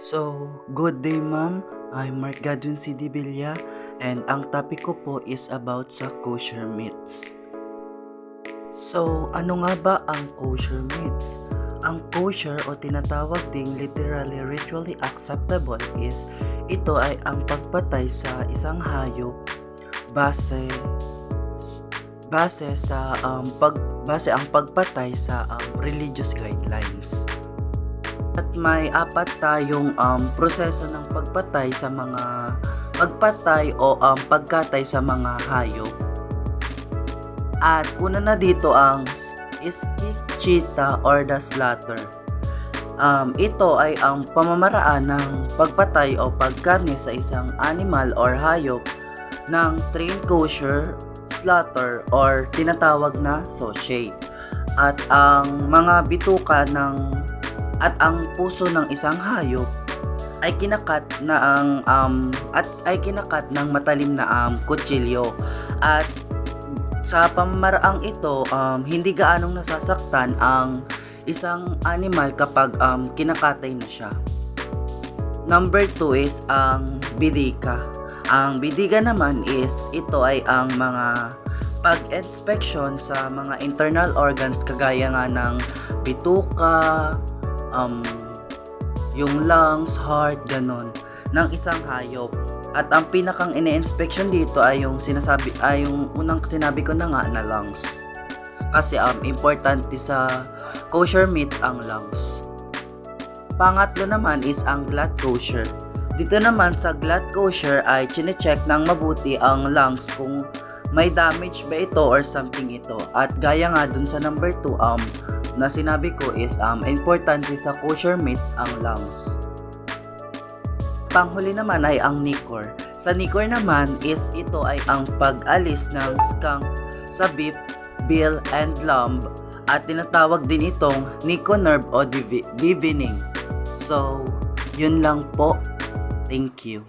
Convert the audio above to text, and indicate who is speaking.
Speaker 1: So, good day ma'am. I'm Mark Gadwin C. Villa and ang topic ko po is about sa kosher meats. So, ano nga ba ang kosher meats? Ang kosher o tinatawag ding literally ritually acceptable is ito ay ang pagpatay sa isang hayop base ang pagpatay sa religious guidelines. At may apat tayong proseso ng pagpatay pagkatay sa mga hayop. At una na dito ang ischita or the slaughter. Ito ay ang pamamaraan ng pagpatay o pagkarne sa isang animal or hayop ng trained kosher slaughter or tinatawag na soshay. At ang mga bituka at ang puso ng isang hayop ay kinakat ng matalim na kutsilyo. At sa pamamaraang ito, hindi gaanong nasasaktan ang isang animal kapag kinakatay na siya. Number 2 is ang bidika. Ang bidika naman is ito ay ang mga pag-inspection sa mga internal organs kagaya nga ng bituka, yung lungs, heart, ganon, ng isang hayop. At ang pinakang ine-inspection dito ay yung unang sinabi ko na nga na lungs. Kasi importante sa kosher meats ang lungs. Pangatlo naman is ang glatt kosher. Dito naman sa glatt kosher ay chine-check ng mabuti ang lungs kung may damage ba ito or something ito. At gaya nga dun sa number 2 na sinabi ko is importante sa kosher meats ang lungs. Panghuli naman ay ang nikor. Sa nikor naman is ito ay ang pag-alis ng skunk sa beef, veal, and lamb at tinatawag din itong nico nerve o devening. So, yun lang po. Thank you.